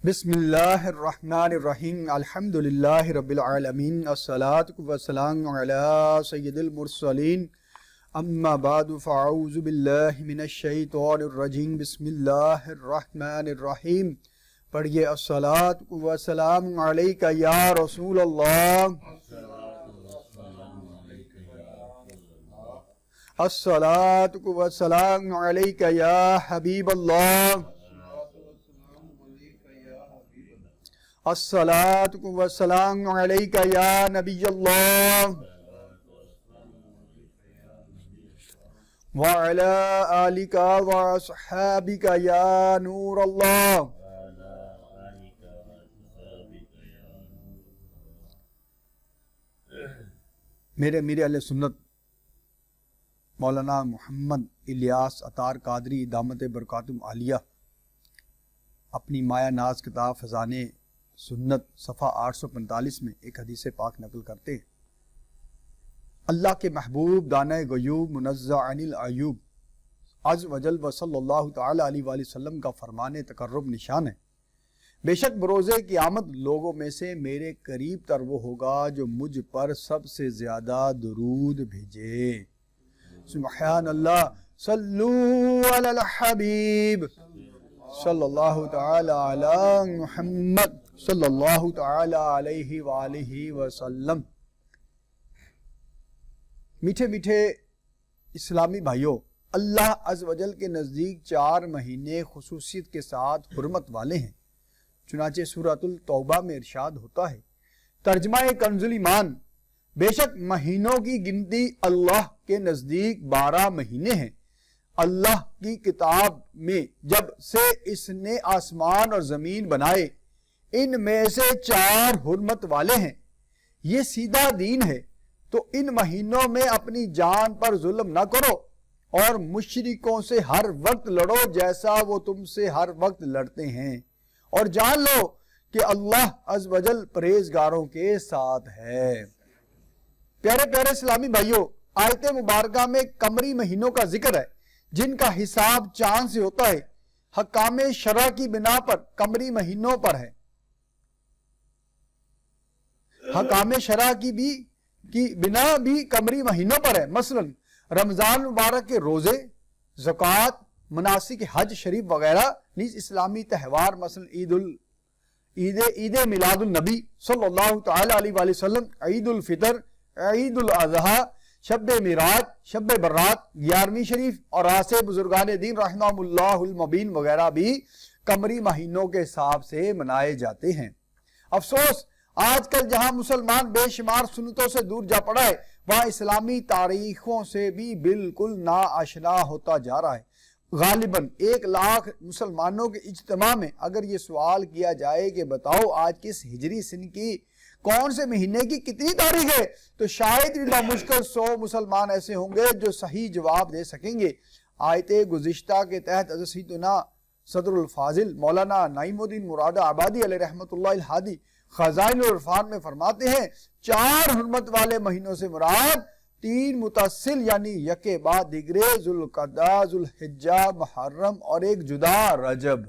بسم اللہ الرحمن الرحیم الحمدللہ رب العالمین الصلاة والسلام علی سید المرسلین اما بعد فاعوذ باللہ من الشیطان الرجیم بسم اللہ الرحمن الرحیم پڑھئے الصلاة والسلام علیکہ یا رسول اللہ الصلاة والسلام علیکہ یا حبیب اللہ الصلاة والسلام علیکہ یا نبی اللہ وعلی آلکہ واصحابکہ یا نور اللہ۔ میرے امیر اہل سنت مولانا محمد الیاس عطار قادری دامت برکاتہم عالیہ اپنی مایہ ناز کتاب فیضان سنت صفحہ 845 میں ایک حدیث پاک نقل کرتے ہیں۔ اللہ کے محبوب دانہ غیوب منزہ عن العیوب عز وجل و صلی اللہ تعالی علیہ وآلہ وسلم کا فرمان تقرب نشان ہے، بے شک بروز قیامت لوگوں میں سے میرے قریب تر وہ ہوگا جو مجھ پر سب سے زیادہ درود بھیجے۔ سبحان اللہ، صلو علی الحبیب صلی اللہ تعالی علی محمد صلی اللہ تعالی علیہ وآلہ وسلم۔ میٹھے میٹھے اسلامی بھائیوں، اللہ عز و جل کے نزدیک 4 مہینے خصوصیت کے ساتھ حرمت والے ہیں۔ چنانچہ سورۃ التوبہ میں ارشاد ہوتا ہے، ترجمہ کنز ایمان، بے شک مہینوں کی گنتی اللہ کے نزدیک 12 مہینے ہیں۔ اللہ کی کتاب میں جب سے اس نے آسمان اور زمین بنائے، ان میں سے 4 حرمت والے ہیں۔ یہ سیدھا دین ہے، تو ان مہینوں میں اپنی جان پر ظلم نہ کرو اور مشرکوں سے ہر وقت لڑو جیسا وہ تم سے ہر وقت لڑتے ہیں، اور جان لو کہ اللہ عز و جل پرہیزگاروں کے ساتھ ہے۔ پیارے پیارے اسلامی بھائیوں، آیت مبارکہ میں قمری مہینوں کا ذکر ہے جن کا حساب چاند سے ہوتا ہے۔ حکام شرع کی بنا پر قمری مہینوں پر ہے، حکام شرع کی بنا بھی قمری مہینوں پر ہے۔ مثلا رمضان مبارک کے روزے، زکوٰۃ، مناسک حج شریف وغیرہ نیز اسلامی تہوار، مثلا عید میلاد النبی صلی اللہ تعالی علیہ وآلہ وسلم، عید الفطر، عید الاضحیٰ، شب معراج، شب برات، 11ویں شریف اور آسے بزرگان دین رحمہم اللہ المبین وغیرہ بھی قمری مہینوں کے حساب سے منائے جاتے ہیں۔ افسوس، آج کل جہاں مسلمان بے شمار سنتوں سے دور جا پڑا ہے، وہاں اسلامی تاریخوں سے بھی بالکل ناآشنا ہوتا جا رہا ہے۔ غالباً 1 لاکھ مسلمانوں کے اجتماع میں اگر یہ سوال کیا جائے کہ بتاؤ آج کس ہجری سن کی کون سے مہینے کی کتنی تاریخ ہے، تو شاید بامشکل 100 مسلمان ایسے ہوں گے جو صحیح جواب دے سکیں گے۔ آیت گزشتہ کے تحت حضرت سیدنا صدر الفاضل مولانا نعیم الدین مراد آبادی علیہ رحمۃ اللہ الہادی خزائن العرفان میں فرماتے ہیں، 4 حرمت والے مہینوں سے مراد 3 متصل یعنی یکے بعد دیگرے، ذوالقعدہ، ذوالحجہ، محرم اور ایک جدا رجب۔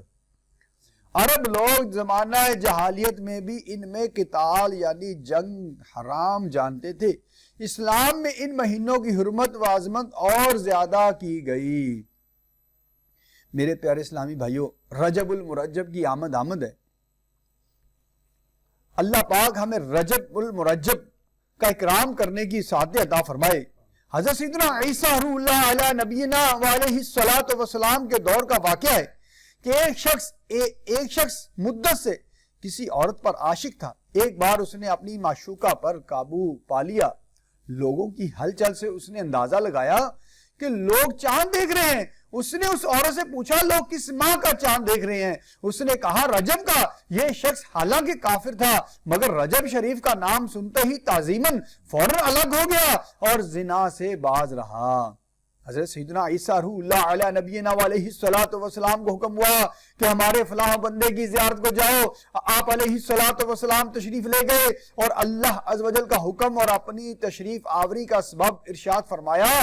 عرب لوگ زمانہ جہالیت میں بھی ان میں قتال یعنی جنگ حرام جانتے تھے۔ اسلام میں ان مہینوں کی حرمت و عظمت اور زیادہ کی گئی۔ میرے پیارے اسلامی بھائیوں، رجب المرجب کی آمد ہے۔ اللہ پاک ہمیں رجب المرجب کا اکرام کرنے کی سعادت عطا فرمائے۔ حضرت سیدنا عیسیٰ روح اللہ علیہ نبینا وعلیہ الصلاۃ والسلام کے دور کا واقعہ ہے کہ ایک شخص مدت سے کسی عورت پر عاشق تھا۔ ایک بار اس نے اپنی معشوقہ پر قابو پا لیا۔ لوگوں کی ہلچل سے اس نے اندازہ لگایا کہ لوگ چاند دیکھ رہے ہیں۔ اس نے اس عورت سے پوچھا، لوگ کس ماہ کا چاند دیکھ رہے ہیں؟ اس نے کہا رجب کا۔ یہ شخص حالانکہ کافر تھا مگر رجب شریف کا نام سنتے ہی تعظیماً فوراً الگ ہو گیا اور زنا سے باز رہا۔ حضرت سیدنا عیسیٰ روح اللہ علیہ نبینا علیہ الصلاۃ والسلام کو حکم ہوا کہ ہمارے فلاں بندے کی زیارت کو جاؤ۔ آپ علیہ الصلاۃ والسلام تشریف لے گئے اور اللہ عز و جل کا حکم اور اپنی تشریف آوری کا سبب ارشاد فرمایا۔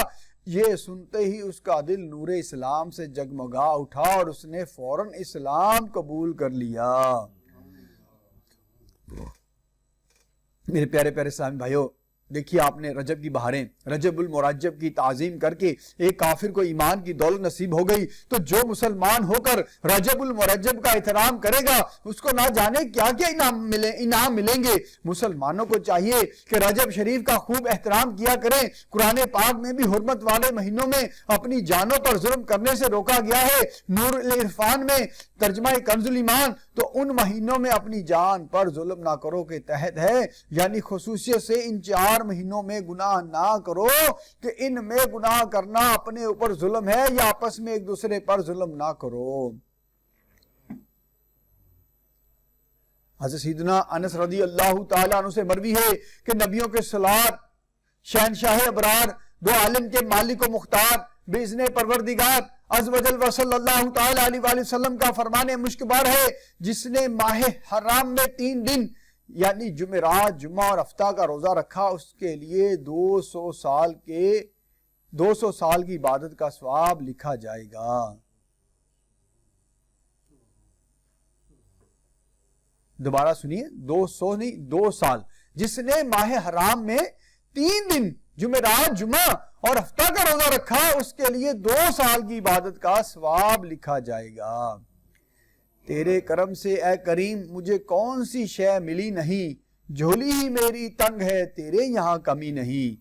یہ سنتے ہی اس کا دل نور اسلام سے جگمگا اٹھا اور اس نے فوراً اسلام قبول کر لیا۔ میرے پیارے پیارے اسلامی بھائیوں، دیکھیے آپ نے رجب کی بہاریں، رجب المرجب کی تعظیم کر کے ایک کافر کو ایمان کی دولت نصیب ہو گئی، تو جو مسلمان ہو کر رجب المرجب کا احترام کرے گا اس کو نہ جانے کیا کیا انعام ملیں گے۔ مسلمانوں کو چاہیے کہ رجب شریف کا خوب احترام کیا کریں۔ قرآن پاک میں بھی حرمت والے مہینوں میں اپنی جانوں پر ظلم کرنے سے روکا گیا ہے۔ نور العرفان میں ترجمہ کنز الایمان تو ان مہینوں میں اپنی جان پر ظلم نہ کرو کے تحت ہے، یعنی خصوصیت سے ان 4 مہینوں میں گناہ نہ کرو کہ ان میں گناہ کرنا اپنے اوپر ظلم ہے، یا آپس میں ایک دوسرے پر ظلم نہ کرو۔ حضرت سیدنا انس رضی اللہ تعالیٰ عنہ سے مروی ہے کہ نبیوں کے سالار، شہنشاہ ابرار، دو عالم کے مالک و مختار، باذن پروردگار عز و جل و صلی اللہ تعالیٰ علیہ وآلہ وسلم کا فرمان مشکبار ہے، جس نے ماہ حرام میں 3 دن یعنی جمعرات، جمعہ اور ہفتہ کا روزہ رکھا، اس کے لیے 200 سال کی عبادت کا ثواب لکھا جائے گا۔ دوبارہ سنیے، 200 نہیں، 2 سال۔ جس نے ماہ حرام میں 3 دن جمعرات، جمعہ اور ہفتہ کا روزہ رکھا، اس کے لیے 2 سال کی عبادت کا ثواب لکھا جائے گا۔ تیرے کرم سے اے کریم مجھے کون سی شے ملی نہیں، جھولی ہی میری تنگ ہے تیرے یہاں کمی نہیں۔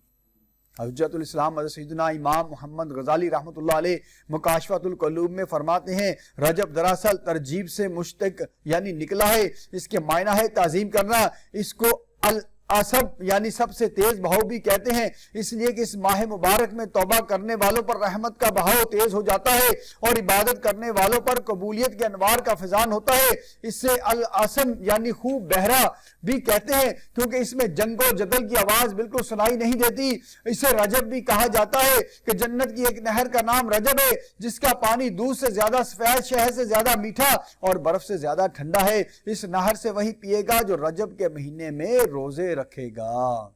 حجت الاسلام حضرت سیدنا امام محمد غزالی رحمۃ اللہ علیہ مکاشفۃ القلوب میں فرماتے ہیں، رجب دراصل ترجیب سے مشتق یعنی نکلا ہے، اس کے معنی ہے تعظیم کرنا۔ اس کو العصب یعنی سب سے تیز بہاؤ بھی کہتے ہیں، اس لیے کہ اس ماہ مبارک میں توبہ کرنے والوں پر رحمت کا بہاؤ تیز ہو جاتا ہے اور عبادت کرنے والوں پر قبولیت کے انوار کا فیضان ہوتا ہے۔ اس سے العصم یعنی خوب بہرا بھی کہتے ہیں، کیونکہ اس میں جنگ و جدل کی آواز بالکل سنائی نہیں دیتی۔ اسے رجب بھی کہا جاتا ہے کہ جنت کی ایک نہر کا نام رجب ہے، جس کا پانی دودھ سے زیادہ سفید، شہد سے زیادہ میٹھا اور برف سے زیادہ ٹھنڈا ہے۔ اس نہر سے وہی پیے گا جو رجب کے مہینے میں روزے رکھے گا۔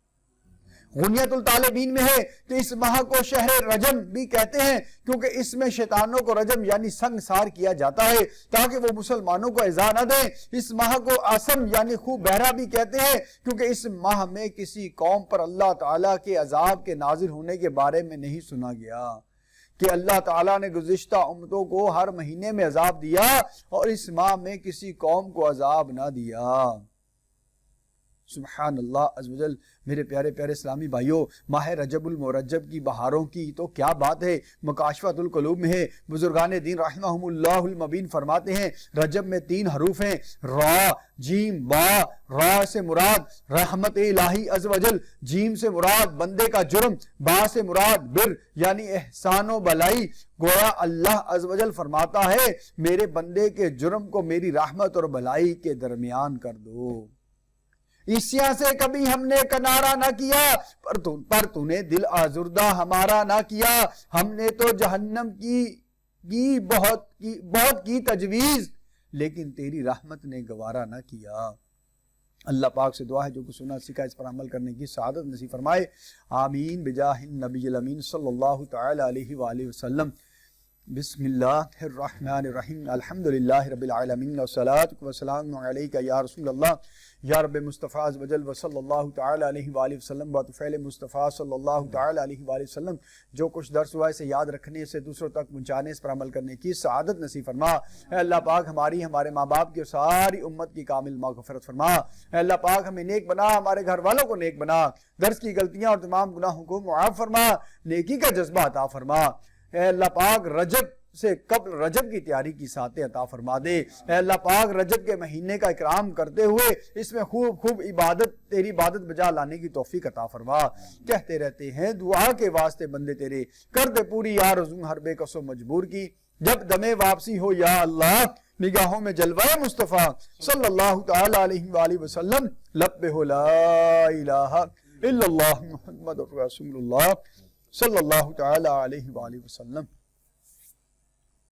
غنیت الطالبین میں ہے کہ اس ماہ کو شہر رجم بھی کہتے ہیں، کیونکہ اس میں شیطانوں کو رجم یعنی سنگسار کیا جاتا ہے تاکہ وہ مسلمانوں کو ایذا نہ دیں۔ اس ماہ کو آسم یعنی خوب بہرا بھی کہتے ہیں، کیونکہ اس ماہ میں کسی قوم پر اللہ تعالیٰ کے عذاب کے نازل ہونے کے بارے میں نہیں سنا گیا کہ اللہ تعالیٰ نے گزشتہ امتوں کو ہر مہینے میں عذاب دیا اور اس ماہ میں کسی قوم کو عذاب نہ دیا۔ سبحان اللہ عز و جل۔ میرے پیارے پیارے اسلامی بھائیوں، ماہ رجب المرجب کی بہاروں کی تو کیا بات ہے۔ مکاشفۃ القلوب میں ہے، بزرگان دین رحمہم اللہ المبین فرماتے ہیں، رجب میں 3 حروف ہیں، را، جیم، با۔ را سے مراد رحمت الہی عز و جل، جیم سے مراد بندے کا جرم، با سے مراد بر یعنی احسان و بلائی۔ گویا اللہ عز و جل فرماتا ہے، میرے بندے کے جرم کو میری رحمت اور بلائی کے درمیان کر دو۔ عیسیٰ سے کبھی ہم نے کنارہ نہ کیا، پر تو نے دل آزردہ ہمارا نہ کیا۔ ہم نے تو جہنم کی بہت کی تجویز، لیکن تیری رحمت نے گوارا نہ کیا۔ اللہ پاک سے دعا ہے جو کچھ سنا سکھا اس پر عمل کرنے کی سعادت نصیب فرمائے، آمین بجاہ النبی الامین صلی اللہ تعالی علیہ وآلہ وسلم۔ بسم اللہ الرحمن الرحیم، الحمدللہ رب العالمین والصلاة والسلام علیکہ یا رسول اللہ یا رب مصطفیٰ عز و جل وصلی اللہ تعالی علیہ وآلہ وسلم بطفیل مصطفیٰ صلی اللہ تعالی علیہ وآلہ وسلم۔ جو کچھ درس ہوا اسے یاد رکھنے سے دوسروں تک پہنچانے، اس پر عمل کرنے کی سعادت نصیب فرما۔ اے اللہ پاک ہماری، ہمارے ماں باپ کی اور ساری امت کی کامل مغفرت فرما۔ اے اللہ پاک ہمیں نیک بنا، ہمارے گھر والوں کو نیک بنا، درس کی غلطیاں اور تمام گناہوں کو معاف فرما، نیکی کا جذبہ عطا فرما۔ اے اللہ پاک رجب سے قبل رجب کی تیاری کی ساتھ عطا فرما دے۔ اے اللہ پاک رجب کے مہینے کا اکرام کرتے ہوئے اس میں خوب تیری عبادت بجا لانے کی توفیق عطا فرما۔ کہتے رہتے ہیں دعا کے واسطے بندے تیرے، کر دے پوری یا رزم ہر بے کس و مجبور کی، جب دم واپسی ہو یا اللہ نگاہوں میں جلوہ مصطفیٰ صلی اللہ تعالی علیہ وآلہ وسلم، لب پہ ہو لا الہ الا اللہ محمد رسول اللہ صلی اللہ تعالی علیہ وآلہ وسلم۔